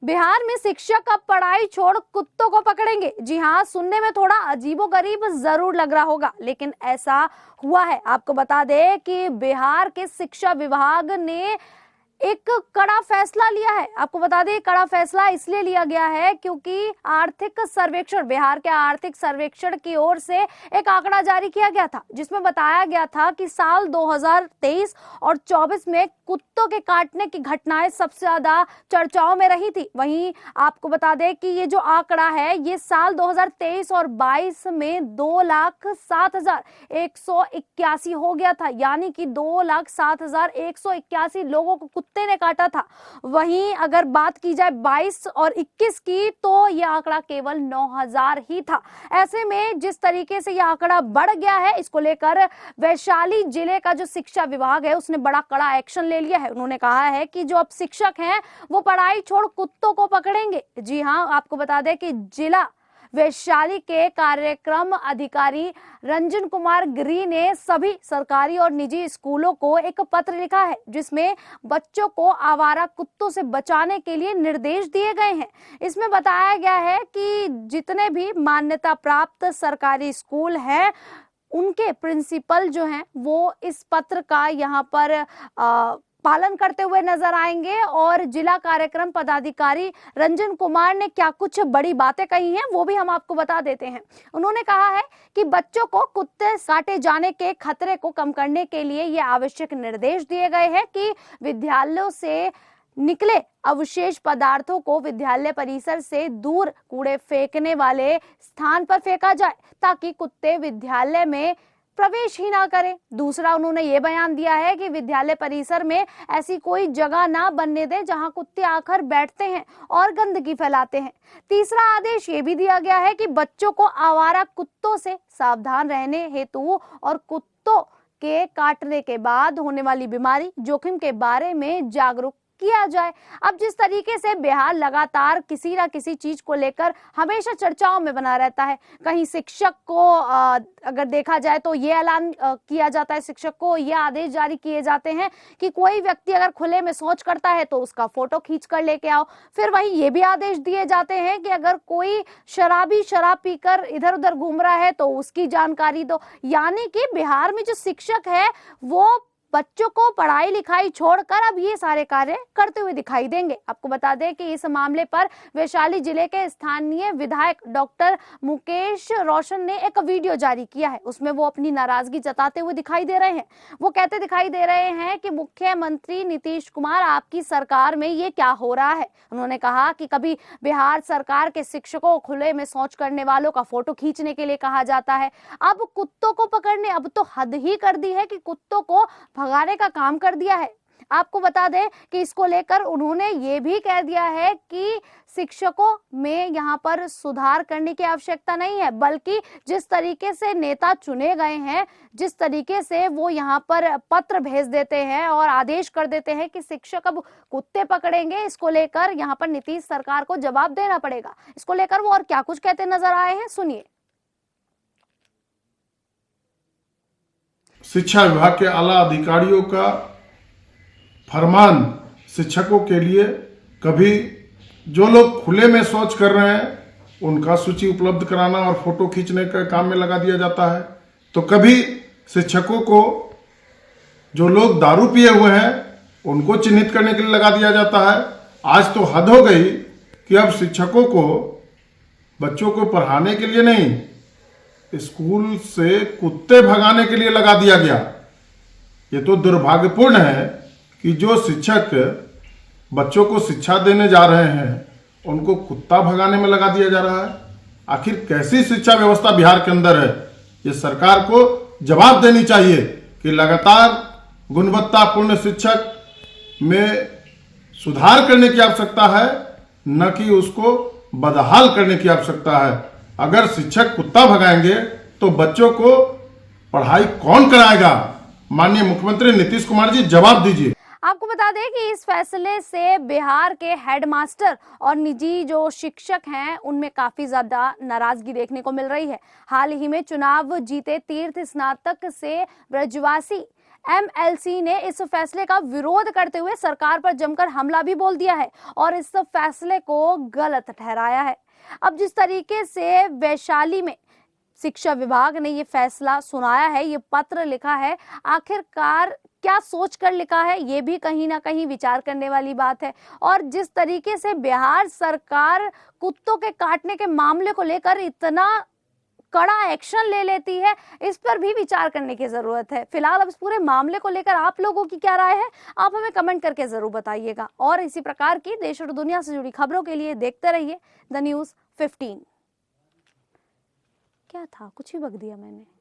बिहार में शिक्षक अब पढ़ाई छोड़ कुत्तों को पकड़ेंगे। जी हाँ, सुनने में थोड़ा अजीबोगरीब जरूर लग रहा होगा, लेकिन ऐसा हुआ है। आपको बता दें कि बिहार के शिक्षा विभाग ने एक कड़ा फैसला लिया है। आपको बता दें, कड़ा फैसला इसलिए लिया गया है क्योंकि आर्थिक सर्वेक्षण, बिहार के आर्थिक सर्वेक्षण की ओर से एक आंकड़ा जारी किया गया था, जिसमें बताया गया था कि साल 2023 और 24 में कुत्तों के काटने की घटनाएं सबसे ज्यादा चर्चाओं में रही थी। वहीं आपको बता दें कि ये जो आंकड़ा है, ये साल 2023 और 22 में 2,07,181 हो गया था, यानी कि 2,07,181 लोगों को कुत्ते ने काटा था। वहीं अगर बात की जाए 22 और 21 की, तो यह आंकड़ा केवल 9,000 ही था। ऐसे में जिस तरीके से यह आंकड़ा बढ़ गया है, इसको लेकर वैशाली जिले का जो शिक्षा विभाग है, उसने बड़ा कड़ा एक्शन ले लिया है। उन्होंने कहा है कि जो अब शिक्षक हैं, वो पढ़ाई छोड़ कुत्तों को पकड़ेंगे। जी हाँ, आपको बता दें कि जिला वैशाली के कार्यक्रम अधिकारी रंजन कुमार गिरी ने सभी सरकारी और निजी स्कूलों को एक पत्र लिखा है, जिसमें बच्चों को आवारा कुत्तों से बचाने के लिए निर्देश दिए गए हैं। इसमें बताया गया है कि जितने भी मान्यता प्राप्त सरकारी स्कूल हैं, उनके प्रिंसिपल जो हैं, वो इस पत्र का यहाँ पर पालन करते हुए नजर आएंगे। और जिला कार्यक्रम पदाधिकारी रंजन कुमार ने क्या कुछ बड़ी बातें कही हैं, वो भी हम आपको बता देते हैं। उन्होंने कहा है कि बच्चों को कुत्ते काटे जाने के खतरे को कम करने के लिए ये आवश्यक निर्देश दिए गए हैं कि विद्यालयों से निकले अवशेष पदार्थों को विद्यालय परिसर से दूर कूड़े फेंकने वाले स्थान पर फेंका जाए, ताकि कुत्ते विद्यालय में प्रवेश ही ना करें। दूसरा, उन्होंने ये बयान दिया है कि विद्यालय परिसर में ऐसी कोई जगह ना बनने दें जहां कुत्ते आकर बैठते हैं और गंदगी फैलाते हैं। तीसरा आदेश ये भी दिया गया है कि बच्चों को आवारा कुत्तों से सावधान रहने हेतु और कुत्तों के काटने के बाद होने वाली बीमारी जोखिम के बारे में जागरूक किया जाए। अब जिस तरीके से बिहार लगातार किसी ना किसी चीज को लेकर हमेशा चर्चाओं में बना रहता है, कहीं शिक्षक को अगर देखा जाए तो ये ऐलान किया जाता है, शिक्षक को ये आदेश जारी किए जाते हैं कि कोई व्यक्ति अगर खुले में शौच करता है तो उसका फोटो खींच कर लेके आओ। फिर वहीं ये भी आदेश दिए जाते हैं कि अगर कोई शराबी शराब पीकर इधर उधर घूम रहा है तो उसकी जानकारी दो। यानी कि बिहार में जो शिक्षक है, वो बच्चों को पढ़ाई लिखाई छोड़कर अब ये सारे कार्य करते हुए दिखाई देंगे। आपको बता दें कि इस मामले पर वैशाली जिले के स्थानीय विधायक डॉक्टर मुकेश रोशन ने एक वीडियो जारी किया है। उसमें वो अपनी नाराजगी जताते हुए दिखाई दे रहे हैं। वो कहते दिखाई दे रहे हैं कि मुख्यमंत्री नीतीश कुमार, आपकी सरकार में ये क्या हो रहा है। उन्होंने कहा कि कभी बिहार सरकार के शिक्षकों को खुले में शौच करने वालों का फोटो खींचने के लिए कहा जाता है, अब कुत्तों को पकड़ने, अब तो हद ही कर दी है कि कुत्तों को भगाने का काम कर दिया है। आपको बता दें कि इसको लेकर उन्होंने ये भी कह दिया है कि शिक्षकों में यहाँ पर सुधार करने की आवश्यकता नहीं है, बल्कि जिस तरीके से नेता चुने गए हैं, जिस तरीके से वो यहाँ पर पत्र भेज देते हैं और आदेश कर देते हैं कि शिक्षक अब कुत्ते पकड़ेंगे, इसको लेकर यहाँ पर नीतीश सरकार को जवाब देना पड़ेगा। इसको लेकर वो और क्या कुछ कहते नजर आए हैं, सुनिए। शिक्षा विभाग के आला अधिकारियों का फरमान शिक्षकों के लिए, कभी जो लोग खुले में शौच कर रहे हैं उनका सूची उपलब्ध कराना और फोटो खींचने के काम में लगा दिया जाता है, तो कभी शिक्षकों को जो लोग दारू पिए हुए हैं उनको चिन्हित करने के लिए लगा दिया जाता है। आज तो हद हो गई कि अब शिक्षकों को बच्चों को पढ़ाने के लिए नहीं, स्कूल से कुत्ते भगाने के लिए लगा दिया गया। ये तो दुर्भाग्यपूर्ण है कि जो शिक्षक बच्चों को शिक्षा देने जा रहे हैं, उनको कुत्ता भगाने में लगा दिया जा रहा है। आखिर कैसी शिक्षा व्यवस्था बिहार के अंदर है, ये सरकार को जवाब देनी चाहिए कि लगातार गुणवत्तापूर्ण शिक्षक में सुधार करने की आवश्यकता है, न कि उसको बदहाल करने की आवश्यकता है। अगर शिक्षक कुत्ता भगाएंगे तो बच्चों को पढ़ाई कौन कराएगा? माननीय मुख्यमंत्री नीतीश कुमार जी, जवाब दीजिए। आपको बता दें कि इस फैसले से बिहार के हेडमास्टर और निजी जो शिक्षक हैं, उनमें काफी ज्यादा नाराजगी देखने को मिल रही है। हाल ही में चुनाव जीते तीर्थ स्नातक से ब्रजवासी एमएलसी ने इस फैसले का विरोध करते हुए सरकार पर जमकर हमला भी बोल दिया है और इस फैसले को गलत ठहराया है। अब जिस तरीके से वैशाली में शिक्षा विभाग ने ये फैसला सुनाया है, ये पत्र लिखा है, आखिरकार क्या सोच कर लिखा है, ये भी कहीं ना कहीं विचार करने वाली बात है। और जिस तरीके से बिहार सरकार कुत्तों के काटने के मामले को लेकर इतना कड़ा एक्शन ले लेती है, इस पर भी विचार करने की जरूरत है। फिलहाल अब इस पूरे मामले को लेकर आप लोगों की क्या राय है, आप हमें कमेंट करके जरूर बताइएगा। और इसी प्रकार की देश और दुनिया से जुड़ी खबरों के लिए देखते रहिए द न्यूज़ 15। क्या था, कुछ ही बक दिया मैंने।